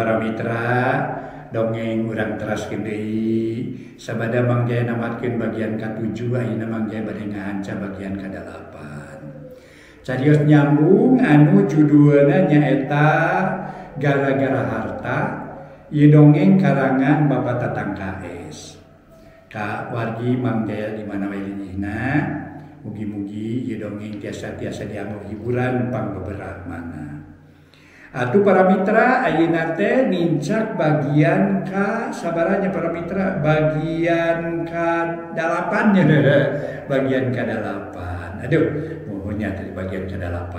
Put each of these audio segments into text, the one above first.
para mitra dongeng urang teraskeun deui sabada Mang Jaya namatkeun bagian ka-7 ayeuna Mang Jaya bade ngahanca bagian ka-8. Carios nyambung anu judulna nyaeta Gara-gara Harta. Ieu dongeng karangan Bapak Tatang KS. Ka wargi Mang Jaya di mana wae lilihna, mugi-mugi ieu dongeng tiasa-tiasa dianggo hiburan pangbeberahmana. Atuh para mitra ayeuna teh nincak bagian ka sabaranya para mitra bagian ka-8 nya bagian ka-8. Aduh mohonnya tadi bagian ka-8.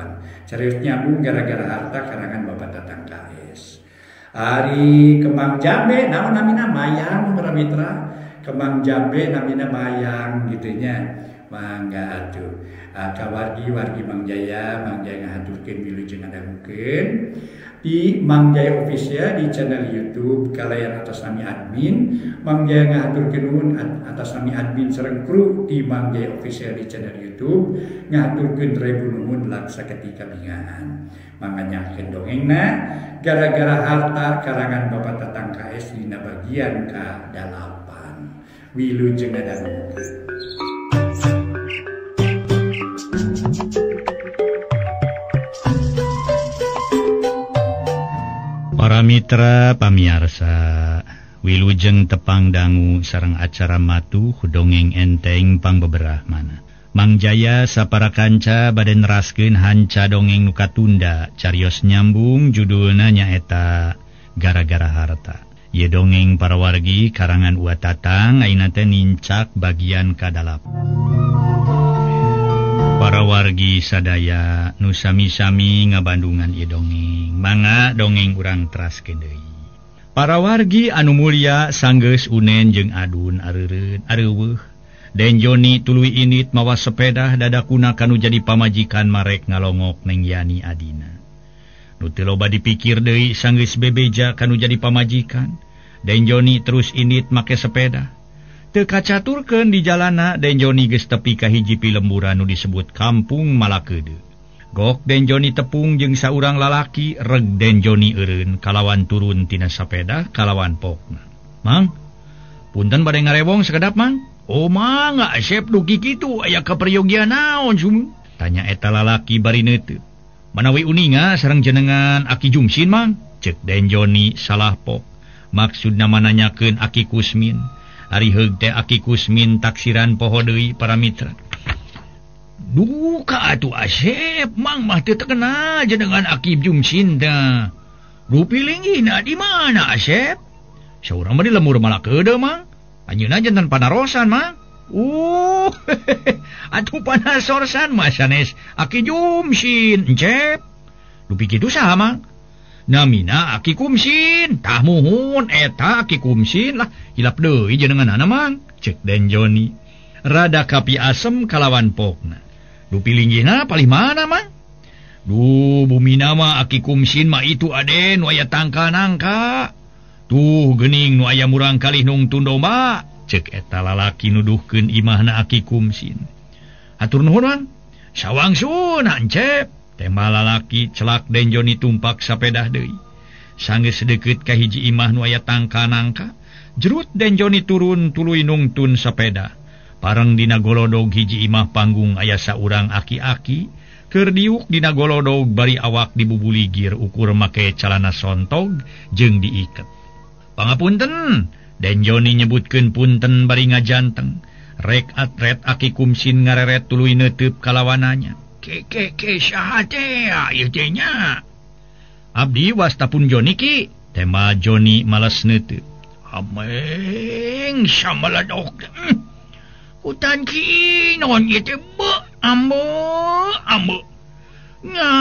Carios nyambung gara-gara harta karangan Bapak Tatang KS. Ari kembang jambe naon namina mayang para mitra. Kembang jambe namina mayang gitu nya. Mangga atuh. Kawargi-wargi Mang Jaya ngahaturkeun wilujeng ngadangukeun di Mang Jaya Official di channel YouTube kalayan atas nami admin. Mang Jaya ngahaturkeun nuhun atas nami admin sareng kru di Mang Jaya Official di channel YouTube ngahaturkeun rebu nuhun laksa ketika bingaan. Manganyakeun dongengna gara-gara harta karangan Bapak Tatang KS dina bagian ka-8. Wilujeng ngadangukeun. Para mitra pamiarsa, wilujeng tepang dangu sareng acara matuh dongeng enteng pangbeberahmana. Mang Jaya sapara kanca bade neraskeun hanca dongeng nu katunda carios nyambung judulna nyaeta Gara-gara Harta. Ieu dongeng para wargi karangan Ua Tatang ayeuna teh nincak bagian ka-8. Para wargi sadaya nu sami-sami ngabandungan ieu dongeng. Mangga dongeng urang teraskeun deui. Para wargi anu mulya sanggeus unen jeung adun areureun areuweuh. Den Joni tuluy init mawa sepeda dadakuna kanu jadi pamajikan marek ngalongok neng Yani adina. Nu teu loba dipikir deui sanggeus bebeja kanu jadi pamajikan. Den Joni terus init make sepeda. Teu kacaturkeun di jalana Den Joni geus tepi ka hiji pilemburan nu disebut Kampung Malakeudeu. Gok Den Joni tepung jeung saurang lalaki reg Den Joni eureun kalawan turun tina sapeda kalawan pokna. Mang, punten bade ngarewong sakedap Mang. Oh Mang, asep duki kitu aya kaperyogian naon sum? Tanya eta lalaki bari neuteut. Manawi uninga sareng jenengan Aki Jumsin Mang? Ceuk Den Joni salah pok. Maksudna mananyakeun Aki Kusmin. Ari heug teh Aki Kusmin taksiran poho deui para mitra. Duka atuh asep, Mang mah teu terkenal jenengan Aki Jumsin teh. Rupi linggihna di mana asep? Saurang mah di lembur Malakeudeu Mang. Anjeunna janten panarosan Mang. Atuh panasorsan mah sanes Aki Jumsin encep. Rupi kitu saha Mang? Namina Aki Kumsin. Tah muhun eta Aki Kumsin lah hilap deui jenenganana Mang. Ceuk Den Joni. Rada kapi asem kalawan pokna. Dupi linggihna palih mana Mang? Duh bumina mah Aki Kumsin mah itu aden nu aya tangka-nangka. Tuh geuning nu aya murang kalih nungtun domba. Ceuk eta lalaki nuduhkeun imahna Aki Kumsin. Hatur nuhun Mang. Sawangsun hancep. Tema lalaki celak Den Joni tumpak sapedah deui. Sanggeus deukeut ka hiji imah nu aya tangka-nangka, jerut Den Joni turun tuluy nungtun sapeda. Pareng dina golodog hiji imah panggung aya saurang aki-aki, keur diuk dina golodog bari awak dibubuligir ukur make calana sontog jeung diiket. Pangapunten, Den Joni nyebutkeun punten bari ngajanteng. Rek atret Aki Kumsin ngareret tuluy neuteub kalawananya. Ke saha teh ieu teh nya? Abdi wastapun Joni ki. Tema Joni males neuteub. Ameng samaladok. Hutan ki non ieu teh ambo. Nya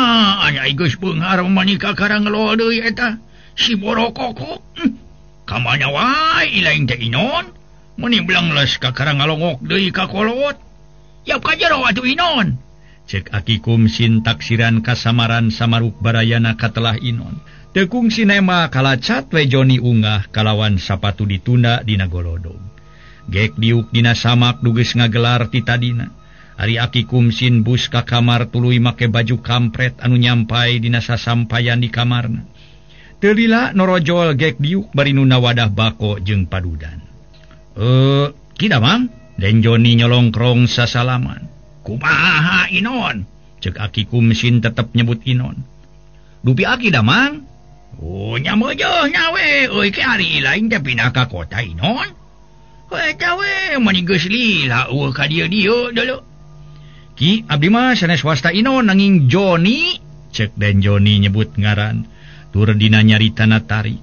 aya geus beunghar manika karang lo deui eta si borokokok. Kamana wae ilaing teh inon. Meni belang les ka karang ngalongok deui ka kolot. Yap ka jero atuh inon. Cek Aki Kumsin taksiran kasamaran samaruk barayana katelah inon. Teu kungsi nema kalacat we Joni unggah kalawan sapatu ditunda dina golodog. Gek diuk dina samak dugeus ngagelar ti tadina. Ari Aki Kumsin bus ka kamar tuluy make baju kampret anu nyampai dina sasampayan di kamarna. Telila norojol gek diuk bari nuna wadah bako jeung padudan. Kida mang? Den Joni nyolongkrong sasalaman. Kumaha Inon? Cek Aki Kumsin tetep nyebut Inon. Dupi Aki damang? Nyamejoh nyawe. Ke hari lain teh pindah ka kota Inon. Cawe manigeus lila ka dia dulu. Ki abdi mah sanes wasta Inon nanging Joni. Cek Den Joni nyebut ngaran. Tur dina nyaritana tari.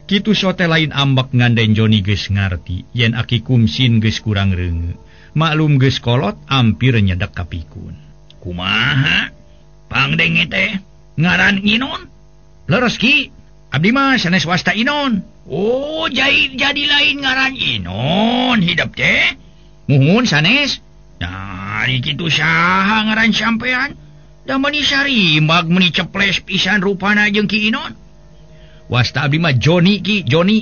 Kitu sote lain ambak ngan Den Joni geus ngarti yen Aki Kumsin geus kurang reungeun. Maklum geus kolot ampir nyedak kapikun. Kumaha? Pangdenge teh ngaran Inon? Leres Ki, abdi mah sanes wasta Inon. Jadi lain ngaran Inon hidup teh. Muhun sanes. Nah, kitu saha ngaran sampean? Da meni sarimbag meni ceples pisan rupana jeung Ki Inon. Wasta abdi mah Joni Ki, Joni.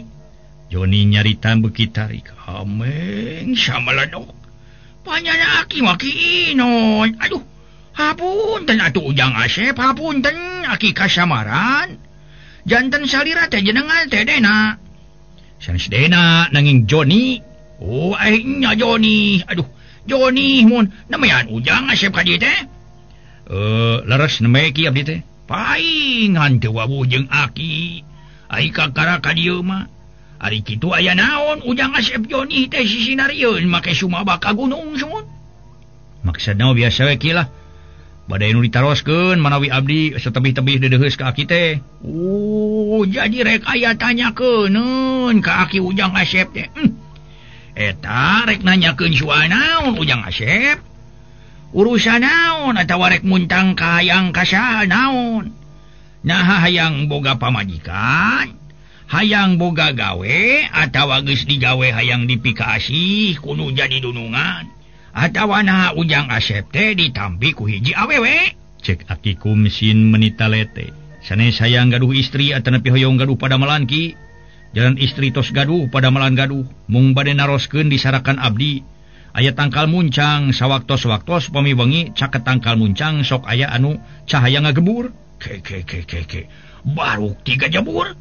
Joni nyaritan beuki tarik. Ameng samaladok. Panyana Aki mah Ki Inon. Aduh, hapunten atuh Ujang Asep, hapunten Aki kasamaran. Janten salira teh jenengan teh Dena. Sanes Dena nanging Joni. Nya Joni. Aduh, Joni mun namean Ujang Asep ka dieu teh. Leres neme Ki abdi teh. Paingan teu wabuh jeung Aki. Ai kakara ka dieu mah. Ari kitu aya naon Ujang Asep Joni teh sisinarieun make sumaba ka gunung sun. Maksudna biasa we Ki lah. Bade nu ditaroskeun manawi abdi satebih-tebih dedeheus ka Aki teh. Jadi rek aya tanyakeun ka Aki Ujang Asep teh. Eta rek nanyakeun soal naon Ujang Asep? Urusan naon atawa rek muntang ka hayang kasaha naon? Nah hayang boga pamajikan, hayang boga gawe atawa geus digawe hayang dipikaasih kudu jadi dunungan. Atawa nah Ujang Asep teh ditampi ku hiji awewe. Cek Aki Kumsin menita lete. Sanes hayang gaduh istri atanepi hoyong gaduh pada malan Ki. Jalan istri tos gaduh pada malan gaduh. Mung bade naroskeun disarakan abdi. Aya tangkal muncang sawaktos-waktos pami wengi caket tangkal muncang sok aya anu cahaya ngagebur. Ke. Baru 3 jebur.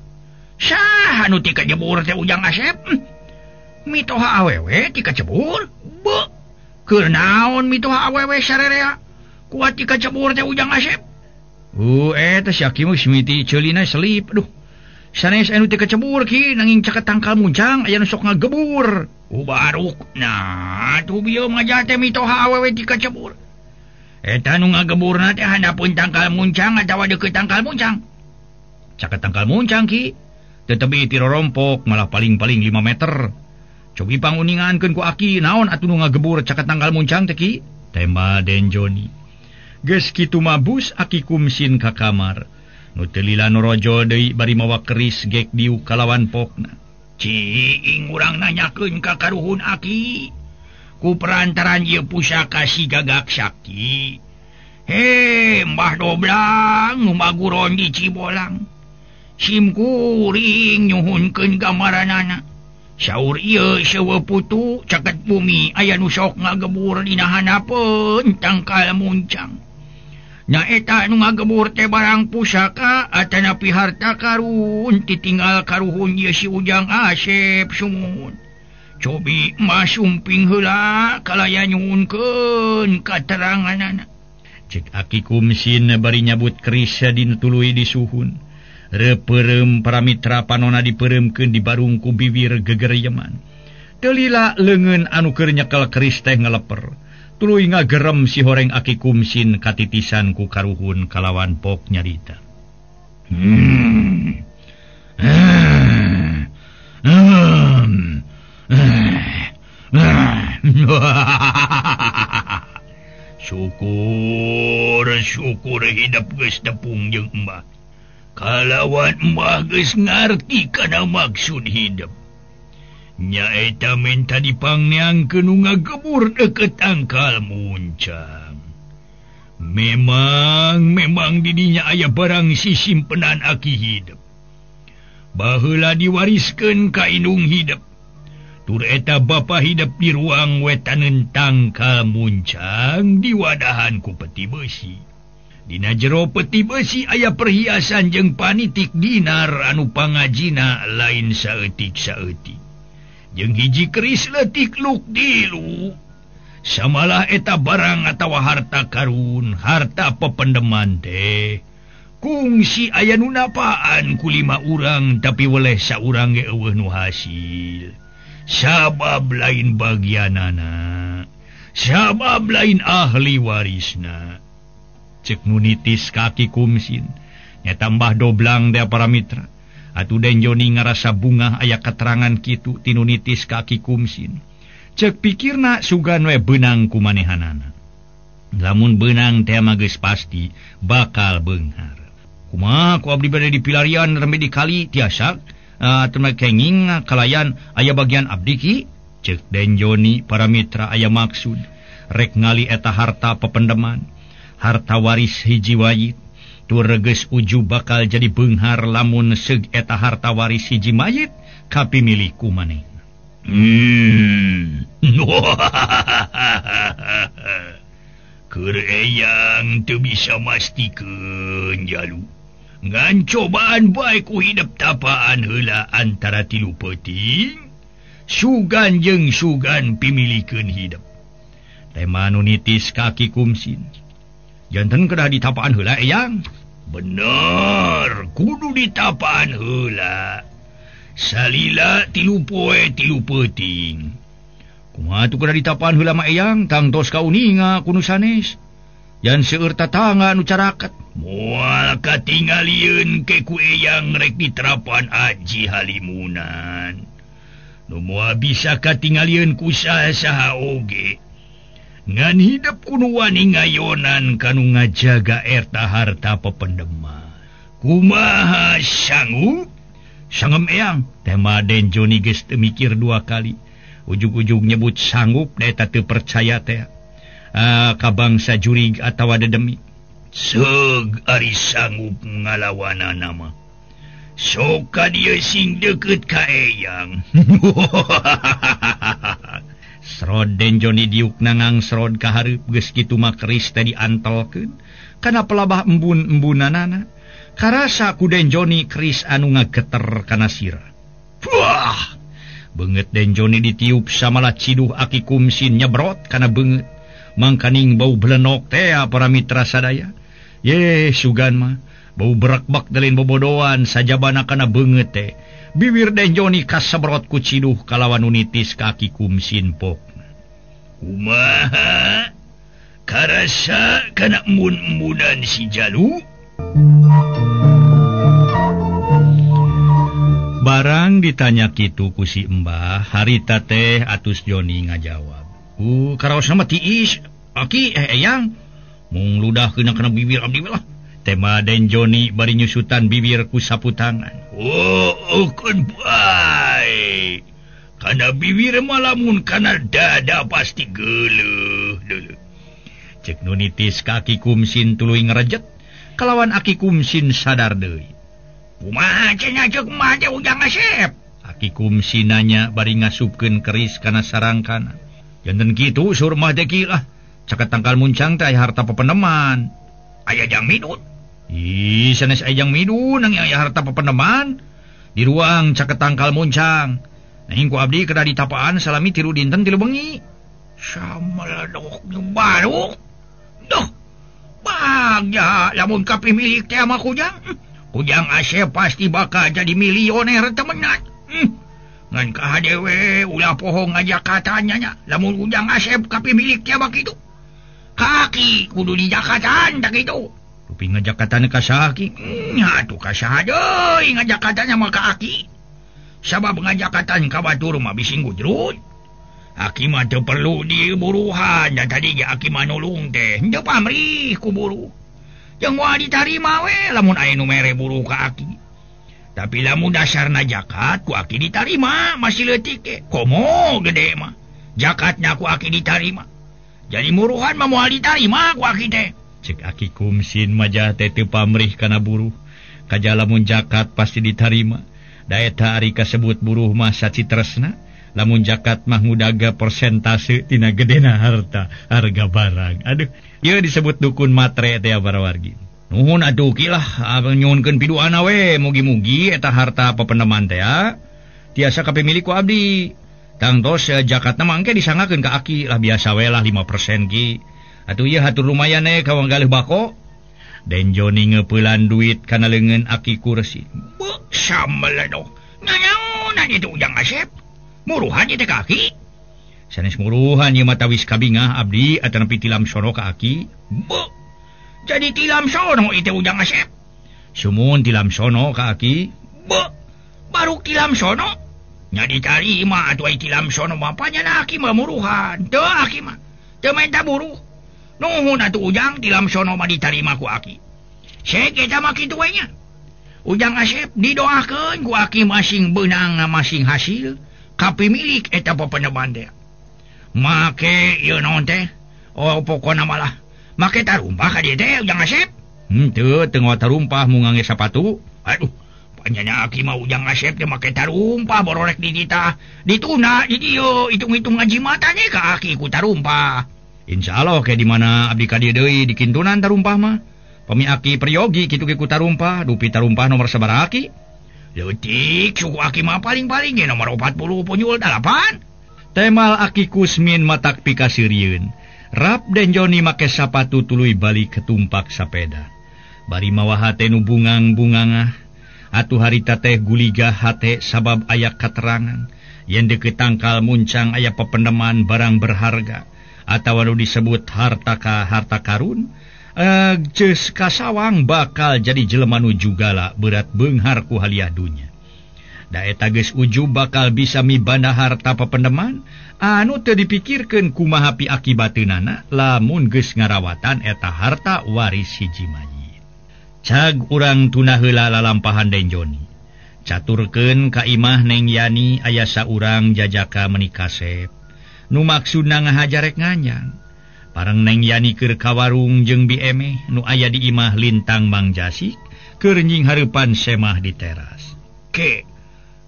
Saha anu 3 jebur teh Ujang Asep? Mitoha awewe 3 jebur? Keur naon mitoha awewe sarerea? Kuat 3 jebur teh Ujang Asep? Eta si Aki mah simiti ceulina selip. Aduh. Sanes anu 3 jebur Ki nanging caket tangkal muncang aya nu sok ngagebur. Baruk. Nah, tu bieu mah teh mitoha awewe 3 jebur. Eta nu ngageburna teh handapun tangkal muncang atawa deukeut tangkal muncang. Caket tangkal muncang Ki. Teu tebih ti rorompok malah paling-paling 5 meter. Cobi panguningankeun ku Aki naon atuh nu ngagebur caket tangkal muncang teh Ki? Tema Den Joni. Geus kitu mabus Aki Kumsin ka kamar. Nu teu lila norojo deui bari mawa keris gek diuk kalawan pokna. Cing urang nanyakeun ka karuhun Aki. Ku perantaran ieu pusaka si Gagak Sakti. Mbah Doblang nu maguron di Cibolang. Sim kuring nyuhunkeun gambaranana. Saur ieu sewe putu caket bumi aya nu sok ngagebur dina hanapeun tangkal muncang. Nya eta nu ngagebur teh barang pusaka atanapi harta karun titinggal karuhun ieu si Ujang Asep sumun. Cobi masumping heula kalaya nyuhunkeun kateranganana. Cek Aki Kumsin bari nyabut keris dina tuluy disuhun. Repeureum para mitra panona dipereumkeun di barung ku bibir gegereyeman. Teu lila leungeun anu keur nyekel keris teh ngeleper. Tuluy ngagerem si horeng Aki Kumsin katitisan ku karuhun kalawan pok nyarita. Syukur hidup geus tepung jeung Mbah. Kalawan Mbah geus ngarti kana maksud hidup. Nya eta minta dipangneangkeun nu ngagebur deukeut tangkal muncang. Memang didinya aya barang sisimpenan Aki hidup. Baheula diwariskeun ka indung hidup. Tur eta bapa hidup di ruang wetaneun tangkal muncang diwadahan ku peti besi. Dina jero peti besi aya perhiasan jeung panitik dinar anu pangajina lain saeutik-saeutik. Jeung hiji keris leutik luk dilu. Samalah eta barang atawa harta karun, harta pependeman teh. Kungsi aya nu napaan ku 5 urang tapi weleh saurang ge eueuh nu hasil. Sabab lain bagianana. Sabab lain ahli warisna. Cek nunitis kaki kumsin nya tambah doblang dea para mitra atuh Den Joni ngarasa bunga aya keterangan kitu ti nunitis kaki kumsin cek pikirna sugan we beunang kumanehanana lamun beunang teh mah geus pasti bakal beunghar kumaha ku abdi bade dipilarian remeh di kali tiasa atuh kenging kalayan aya bagian abdi ki cek Den Joni para mitra aya maksud rek ngali eta harta pependeman harta waris hiji wayit tur reges uju bakal jadi beunghar lamun seug eta harta waris hiji mayit kapimilih ku manehna. Keur eyang teu bisa mastikeun jalu. Ngan cobaan bae ku hidup tapaan heula antara tilu peuting. Sugan jeung sugan pimilikeun hidup. Tema nunitis kaki kumsin. Janten kedah ditapaan heula eyang. Bener, kudu ditapaan heula. Salila 3 poe 3 peuting. Kumaha tu kedah ditapaan heula mah eyang, tangtos kauninga kuno sanes. Yan seueur tatangga anu caraket. Moal katingalieun ke ku eyang rek diterapan aji halimunan. Nu moal bisa katingalieun ku saha oge. Ngan hidup kuno wani ngayonan kanu ngajaga erta harta pependeman. Kumaha sanggup? Sanggem eyang. Tema Den Joni geus teu mikir 2 kali. Ujug-ujug nyebut sanggup da eta teu percaya teh. Ka bangsa jurig atawa dedemi. Seug ari sanggup ngalawanana mah. Sok ka dieu sing deukeut ka eyang. Srod Den Joni diuk nangang srod ka hareup geus kitu mah keris teh diantolkeun kana pelabah embun-embunanana. Karasa ku Den Joni keris anu ngageter kana sirah. Wah! Beungeut Den Joni ditiup samala ciduh aki kumsin nyebrot kana beungeut. Mangkaning bau belenok teh para mitra sadaya. Ye sugan mah bau berak-bak dalin bobodoan sajabana kana beungeut teh. Bibir Den Joni kasebrot ku ciduh kalawan nunitis kaki kumsin pok. Kumaha? Karasa kana embun-embunan si Jalu? Barang ditanya kitu ku si Embah, harita teh atus Joni ngajawab. Karaos nama tiis, aki eyang. Mung ludah kena bibir abdi lah. Tema Den Joni bari nyusutan bibir ku sapu tangan. Kan baik. Kana bibir malamun kana dada pasti geuleuh. Cek nunitis kaki kumsin tuluy ngarejet, kalawan aki kumsin sadar deui. Kumaha cenah cek mah teh ujang asep? Aki kumsin nanya bari ngasupkeun keris kana sarangkana. Janten kitu sur mah teh kieu caket tangkal muncang teh harta pependeman. Aya jang midun. Ih, sanes ayang midun nang aya harta pependeman. Di ruang caket tangkal muncang. Nahing ku abdi kedah ditapaan salami 3 dinten 3 bengi. Samaladok baru. Duh. Bagja lamun kapimilik teh mah kujang. Kujang Asep pasti bakal jadi milioner temenan. Ngan kahadewe ulah pohong ngajak katanya nya. Lamun kujang Asep kapimilik teh mah kitu. Kaki kudu di Jakatan tak gitu. Tapi ngajakatan ka saki. Atuh ka saha deui ngajakatannya mah ka aki. Sabab ngajakatan ka batur mah bising gujrut. Aki mah teu perlu diburuhan dan tadi ge aki mah nulung teh. Henteu pamrih ku buru. Jeung moal ditarima we lamun aya nu mere buru ka aki. Tapi lamun dasarna jakat ku aki ditarima masih leutik ge. Komo gede mah. Jakatnya ku aki ditarima. Jadi muruhan mah moal ditarima ku aki teh. Cek aki kumsin majah teh teu pamrih kana buruh. Kaja lamun jakat pasti ditarima. Da eta ari kasebut buruh mah sacitresna lamun jakat mah ngudaga persentase tina gedena harga barang. Aduh, ieu disebut dukun matre teh para wargi. Nuhun atuh kilah nyuhunkeun piduana we, mugi-mugi eta harta pependeman teh tiasa kapemilik ku abdi. Tangtos jakatna mangke disangakeun ka aki lah biasa we lah 5% ki. Atuh ieu hatur lumayan ka wanggalih bako. Den Joni ngeupelan duit kana leungeun aki kursi. Beuh sameledo. Nanaonan itu Ujang Asep? Muruhan itu ka aki? Sanes muruhan ieu mah tawis kabingah abdi atuh nepi tilam sono ka aki. Beuh. Jadi tilam sono itu Ujang Asep. Sumun tilam sono ka aki. Beuh. Baru tilam sono. Nya ditarima atuh ai tilam sono mah panyana aki mah muruhan. Teu aki mah. Teu menta buruh. Nuhun atuh Ujang tilam sono mah ditarima ku aki. Sek eta mah kitu we nya. Ujang Asep didoakeun ku aki masing beunang masing hasil kapimilik eta pependeman teh. Make ieu naon teh? Oh pokona malah make tarumpah ka dieu teh Ujang Asep. Teu ngwa tarumpah mun ngangge sapatu. Aduh, panjana aki mah Ujang Asep teh make tarumpah bororek di ditah. Dituna di dieu hitung-hitung ngaji matanya ka aki ku tarumpah. Insyaallah ke di mana abdi ka dieu deui dikintunan tarumpah mah. Pami aki priyogi kitu ge ku tarumpah, dupi tarumpah nomor sabaraha aki? Leutik suku aki mah paling-paling ge nomor 40 punyul 8. Temal aki Kusmin matak pikasirieun. Rap Den Joni make sapatu tuluy balik ketumpak sapeda. Bari mawa hate nu bungang-bungangah. Atuh harita teh guligah hate sabab aya katerangan. Yen deukeut tangkal muncang aya pependeman barang berharga. Atawa nu disebut harta karun. Jeus kasawang bakal jadi jelema nu jugala berat beunghar ku haliah dunya. Da eta geus ujub bakal bisa mibanda harta pependeman anu teu dipikirkeun kumaha pi akibateunana lamun geus ngarawatan eta harta waris hiji mayit. Cag urang tuna heula lalampahan Den Joni. Caturkeun ka imah Neng Yani aya saurang jajaka menikasep. Nu maksudna ngahajarek nganyang. Parang Neng Yani keur ka warung jeung bi emeh nu aya di imah Lintang Mang Jasik keur nying hareupan semah di teras. Ke,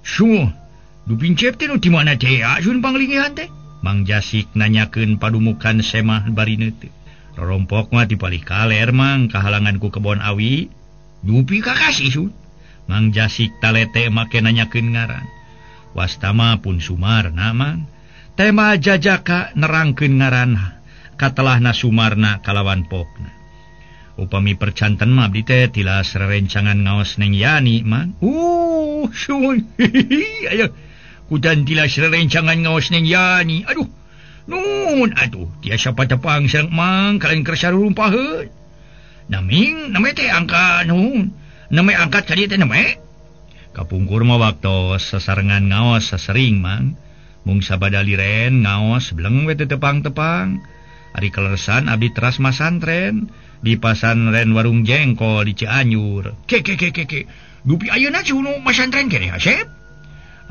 sumuh, du pincep teh nu ti mana teh sun panglingihan teh? Mang Jasik nanyakeun padumukan semah barina teh. Rorompok mah ti palih kaler mang kahalangan ku kebon awi. Dupi kakasih sun. Mang Jasik talete make nanyakeun ngaran. Wastama pun Sumarna mang. Tema jajaka nerangkeun ngaran katelahna Sumarna kalawan popna. Upami percanten mah abdi teh tilas rerencangan ngaos Neng Yani mang. Sumun. Ayo. Kudan tilas rerencangan ngaos Neng Yani. Aduh. Nun atuh tiasa patepang sareng mang kalian keur sarurumpaheun. Name teh angka nun. Name angkat ka dieu teh name. Kapungkur mah waktos sasarengan ngaos sasering mang. Mung sabada liren ngaos beleng we teu tepang-tepang. Ari kaleresan abdi teras masantren di pasantren warung jengkol di Cianjur. Ke. Dupi ayeuna cunu masantren kene Asep?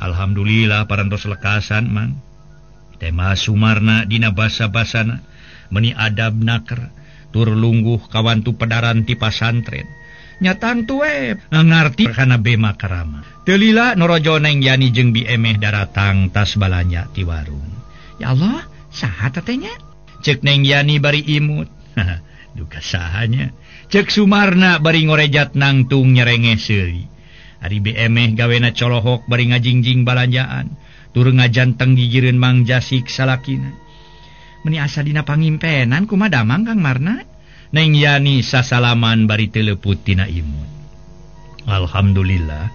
Alhamdulillah parantos lekasan mang. Tema Sumarna dina basa-basana meni adab naker tur lungguh kawantu pedaran ti pasantren. Nyatan tuwe ngarti kana bema karama. Teu lila norojo Neng Yani jeung bi emeh daratang tas balanya ti warung. Ya Allah, saha teh nya? Cek Neng Yani bari imut. Duka sahanya. Cek Sumarna bari ngorejat nangtung nyerengeh seuri. Ari bi emeh gawena colohok bari ngajingjing balanjaan. Tur ngajanteng gigireun Mang Jasik salakina. Meni asa dina pangimpenan kumaha damang Kang Marna? Neng Yani sasalaman bari teu leuput tina imut. Alhamdulillah.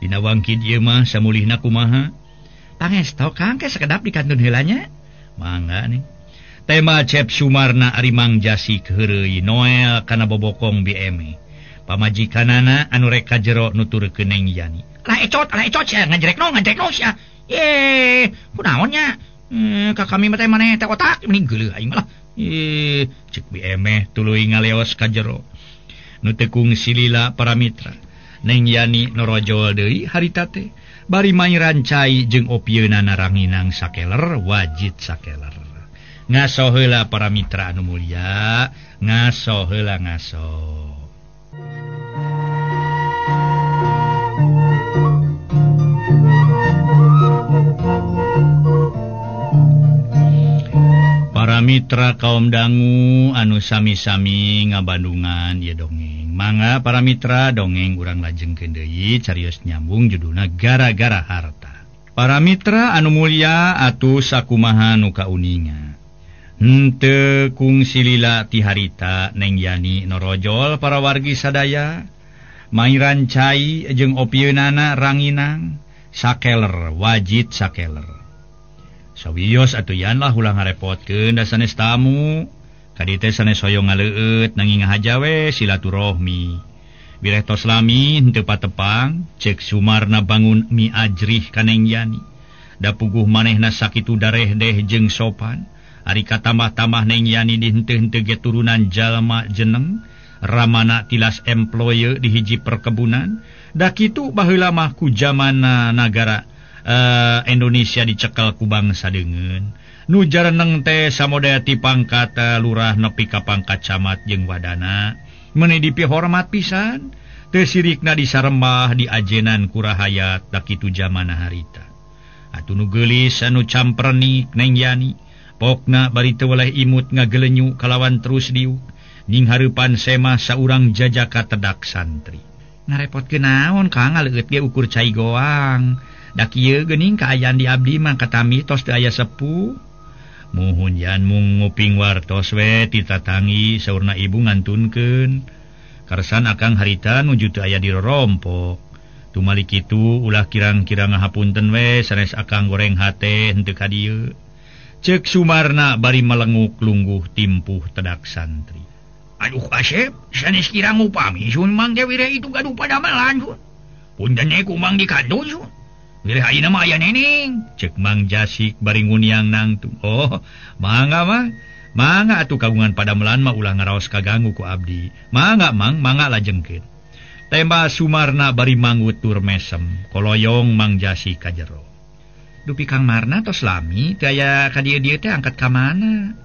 Dina wangkid ieu mah samulihna kumaha? Pangesto Kang ke sakedap dikantun heula nya? Mangga nih. Tema Cep Sumarna ari Mang Jasik heureuy Noel kana bobokong bi emeh. Pamajikanana anu rek ka jero nuturkeun Neng Yani. Lah ecot sia ngajrek no sia. Kunaon nya? Ka kami mah teh maneh teh otak mending geuleuh aing mah. Cek bi emeh tuluy ngaleos ka jero. Nu teu kungsi lila para mitra. Neng Yani norojol deui harita teh. Bari mairan cai jeung opieuna naranginang sakeler wajid sakeler. Ngaso heula para mitra anu mulia, ngaso heula ngaso. Mitra kaum dangu anu sami-sami ngabandungan ya dongeng. Mangga para mitra dongeng urang lajengkeun deui carios nyambung judulna gara-gara harta. Para mitra anu mulia atuh sakumaha nu kauninga. Henteu kungsi lila ti harita Neng Yani norojol para wargi sadaya. Mairan cai jeung opieunana ranginang sakeler wajid sakeler. Sawios atuyan lah ulah ngarepotkeun da sanes tamu. Kadi teh sanes hoyong ngaleueut nanging ngahajawe silaturahmi. Bileh tos lami henteu patepang ceuk Sumarna bangun mi ajrih ka Neng Yani. Da puguh manehna sakitu dareh deh jeung sopan. Ari katambah-tambah Neng Yani di henteu-henteu ge turunan jalma jeneng. Ramana tilas employe di hiji perkebunan. Da kitu baheula mah ku zamanna nagara Indonesia dicekel ku bangsa deungeun. Nu jareneng teh samodaya ti pangkat lurah nepi ka pangkat camat jeung wadana. Meuni dipihormat pisan. Teu sirikna disarembah diajenan ku rahayat da kitu zamanna harita. Atuh nu geulis anu camprenik Neng Yani. Pokna bari teu weleh imut ngagelenyu kalawan terus diuk. Ning hareupan semah saurang jajaka tedak santri. Ngarepotkeun naon Kang ngaleueut ge ukur cai goang. Da kieu geuning kaayaan di abdi mah katami tos teu aya sepuh. Muhun yan mung nguping wartos we ti tatangi saurna ibu ngantunkeun. Karsan akang harita nuju teu aya di rorompok. Tumali kitu ulah kirang-kirang ngahapunten we sanes akang goreng hate henteu ka dieu. Ceuk Sumarna bari melenguk lungguh timpuh tedak santri. Aduh Asep, sanes kirang upami sun mangke wire itu gaduh padamelan sun. Punten ku mang di kantor sun. Wire ayeuna mah aya neneng, ceuk Mang Jasik bari nguniang nangtung. Oh, mangga mah. Mangga atuh kagungan padamelan mah ulah ngaraos kaganggu ku abdi. Mangga Mang, mangga lajengkeun. Tembah Sumarna bari manggut tur mesem, koloyong Mang Jasik ka jero. Dupi Kang Marna tos lami, teu aya ka dieu-dieu teh angkat ka mana?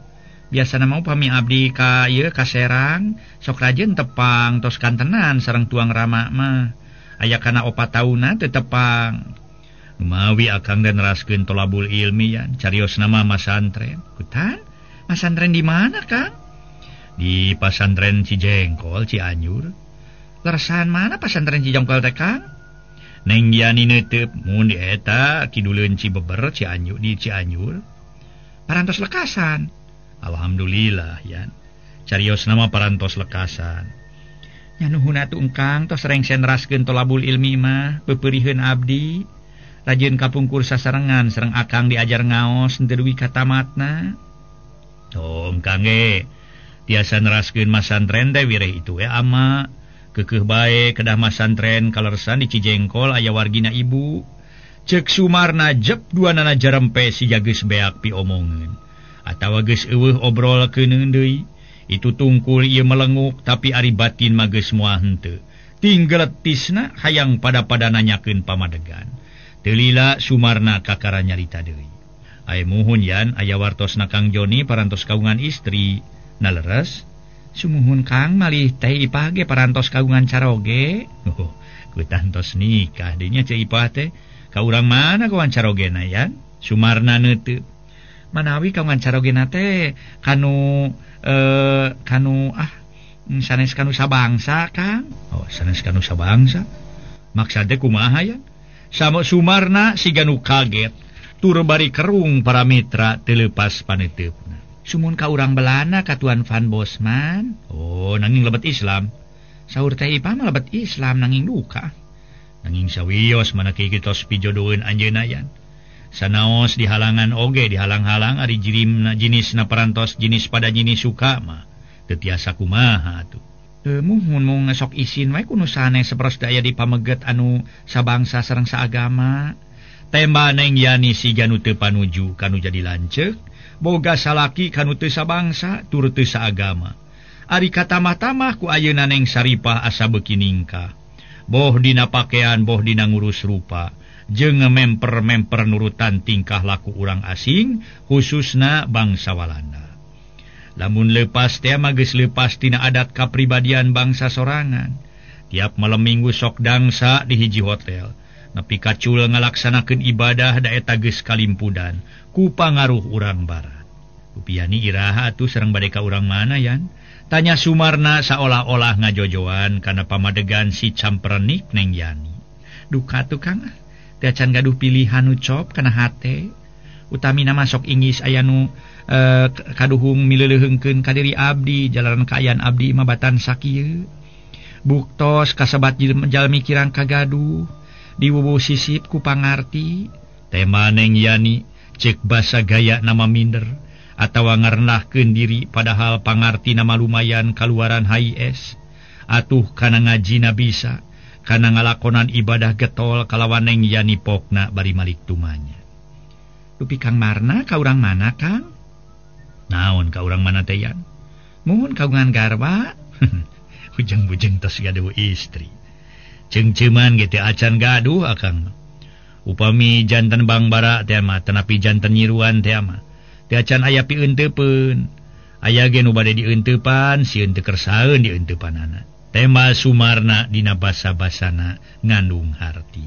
Biasana mau pami abdi ka ieu ka Serang, sok rajin tepang tos kantenan sareng tuang rama mah. Aya kana 4 tahunan teu tepang. Numawi akang dan neraskeun tolabul ilmi yan, carios nama masantren. Kutan? Masantren di mana, Kang? Di pasantren Cijengkol, Cianjur. Leresan mana pasantren Cijengkol teh, Kang? Neng Yani neuteup mun di eta kiduleun Cibeber, Cianjur di Cianjur. Parantos lekasan. Alhamdulillah yan. Carios nama parantos lekasan. Nya nuhun atuh engkang tos rengsen neraskeun tolabul ilmi mah beupeurieun abdi. Rajin kapungkur sasarengan sareng akang diajar ngaos henteu duwi katamatna. Oh engkang ge tiasa neraskeun masantren teh wireh itu ya ama. Keukeuh bae kedah masantren kalersan di Cijengkol aya wargina ibu. Ceuk Sumarna jep duanana jarempe siga geus beak piomongeun. Atawa geus eueuh obrolkeun deui. Itu tungkul ieu melenguk tapi ari batin mah geus moal henteu. Tinggeletisna hayang pada nanyakeun pamadegan. Teu lila Sumarna kakara nyarita deui. Aya muhun yan aya wartosna Kang Joni parantos kagungan istri. Naleres, sumuhun Kang malih teh ipah ge parantos kagungan caroge. Oh, kutantos nikah dinya ceu ipah teh. Ka urang mana kagungan carogena yan? Sumarna neuteup. Manawi kagungan carogena teh kanu sanes kanu sabangsa Kang. Oh, sanes kanu sabangsa. Maksudna kumaha yan? Samo Sumarna siga nu kaget tur bari kerung para mitra teu leupas paneteupna. Sumun ka urang Belanda ka Tuan Van Bosman. Oh, nanging lebet Islam. Saur teh ipah mah lebet Islam nanging duka. Nanging sawios manaki kitos pijodoeun anjeunna yan. Sanaos dihalangan oge dihalang-halang ari jinisna parantos jinis pada jinis suka mah. Teu tiasa kumaha atuh. Muhun mung sok isin wae kuno sanes saperos daya di pameget anu sabangsa sareng saagama. Temba Neng Yani siga nu teu panuju kanu jadi lanceuk, boga salaki kanu teu sabangsa tur teu saagama. Ari katamah-tamah ku ayeuna Neng Saripah asa beuki ningkah. Boh dina pakean, boh dina ngurus rupa, jeung memper-memper nurutan tingkah laku urang asing, khususna bangsa Walanda. Lamun leupas teh mah geus leupas tina adat kapribadian bangsa sorangan. Tiap malam minggu sok dangsa di hiji hotel. Nepi kacul ngalaksanakeun ibadah da eta geus kalimpudan ku pangaruh urang barat. Rupiani iraha atuh sareng bade ka urang mana yan? Tanya Sumarna seolah-olah ngajojoan karena pamadegan si camprenik Neng Yani. Duka tuh Kang, teu acan gaduh pilihan ucop kana hate. Utamina masok ingis aya nu kaduhung mileuleungkeun ka diri abdi jalaran kaayaan abdi mabatan sakieu. Buktos kasebat jalmi kirang kagaduh diwuwuh sisip ku pangarti. Tema Neng Yani cek basa gaya nama minder atawa ngarnahkeun diri padahal pangarti nama lumayan kaluaran HIS. Atuh kana ngajina bisa, kana ngalakonan ibadah getol kalawan Neng Yani pokna bari malik tumanya. Dupi Kang Marna ka urang mana Kang? Naon ka urang mana teh yan? Muhun kagungan garwa. Ujeng-ujeng tos gaduh istri. Cengceman gitu acan gaduh akang. Upami jantan bangbara teh mah tenapi jantan nyiruan teh mah. Teh acan aya pi eunteuppeun. Aya ge nu bade dieunteupan, sieun teu kersaeun dieunteupanana. Tema Sumarna dina basa-basana ngandung harti.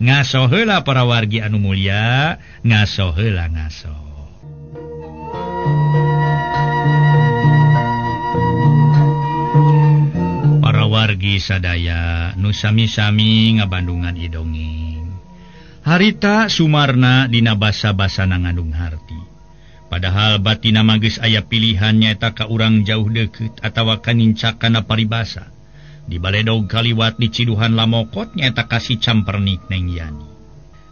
Ngaso heula para wargi anu mulia, ngaso heula ngaso. Para wargi sadaya nu sami-sami ngabandungan idongeng. Harita Sumarna dina basa-basana ngandung harti. Padahal batina mah geus aya pilihan nyaeta ka urang jauh deukeut atawa kanincak kana paribasa. Di baledog kaliwat di Ciduhan Lamokot nyaeta ka si campernik Neng Yani.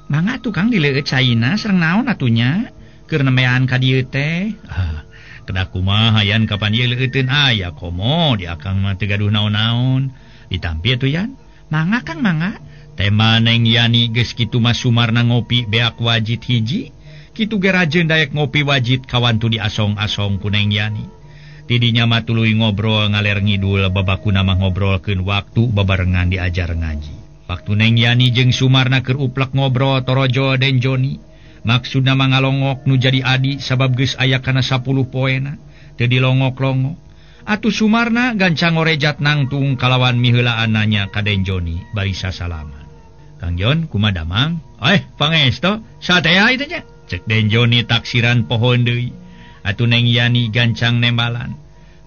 Mangga tukang dileueut caina sareng naon atunya? Keur nemean ka dieu teh. Kedah kumaha hayan kapan ieu leueuteun aya komo di akang mah teu gaduh naon-naon. Ditampi atuh yan. Mangga Kang mangga. Tema Neng Yani geus kitu mah Sumarna ngopi beak wajit hiji. Kitu ge rajeun daek ngopi wajit kawantu diasong-asong ku Neng Yani. Tidinya mah tuluy ngobrol ngaler ngidul babakuna mah ngobrolkeun waktu babarengan diajar ngaji. Waktu Neng Yani jeung Sumarna keur uplek ngobrol torojo den Joni. Maksudna mah ngalongok nu jadi adi sabab geus aya kana 10 poena teu dilongok-longok. Atuh Sumarna gancang ngorejat nangtung kalawan miheulaannanya ka den Joni bari sasalaman. Kang Jon kumaha damang? Pangesto satea ieu nya. Cek den Joni taksiran pohon deui. Atuh Neng Yani gancang nembalan.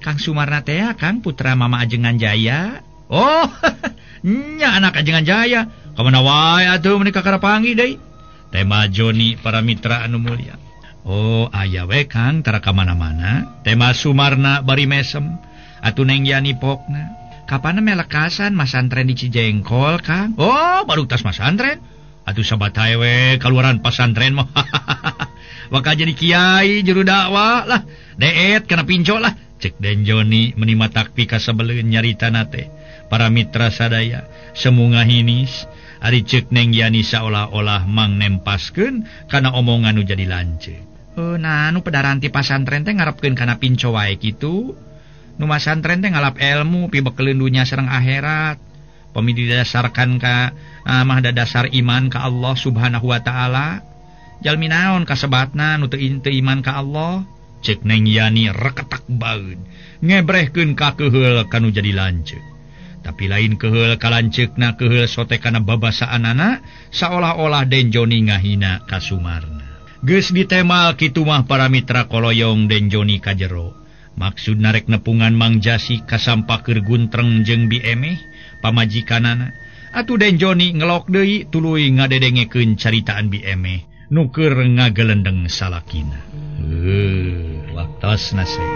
Kang Sumarna teh Kang putra Mama Ajengan Jaya. Oh, nya anak Ajengan Jaya. Kamana wae atuh menika karapangi deui. Tema Joni para mitra anu mulia. Oh, aya we Kang tara ka mana-mana. Tema Sumarna bari mesem. Atuh Neng Yani pokna. Kapan melekasan masantren di Cijengkol Kang? Oh, baru tas masantren. Atuh sabataya we kaluaran pasantren mah. Waka jadi kiai juru dakwah lah. Deet kana pinco lah. Cek den Joni menima takpi ka sabeleun nyaritana teh. Para mitra sadaya semu ngahinis. Ari cek Neng Yani saolah-olah mang nempaskeun kana omongan nu jadi lanceuk. Nah nu pedaranti pasantren teh ngarepkeun kana pinco wae kitu. Nu masantren teh ngalap ilmu pibekeleun dunya sareng akhirat. Pami didasarkan ka mah dasar iman ka Allah Subhanahu wa taala. Jalmi naon kasebatna nu teu iman ka Allah? Cek Neng Yani reketak baeud. Ngebrehkeun ka keheul kanu jadi lanceuk. Tapi lain keheul ka lanceukna keheul sote kana babasaanana saolah-olah den Joni ngahina ka Sumarna. Geus ditemal kitu mah para mitra koloyong den Joni ka jero. Maksud narek nepungan Mang Jasi kasampa keur guntreng jeung bi emeh pamajikanana. Atuh den Joni ngelok deui tuluy ngadedengekeun caritaan bi emeh nu keur ngagelendeng salakina. Waktosna seh.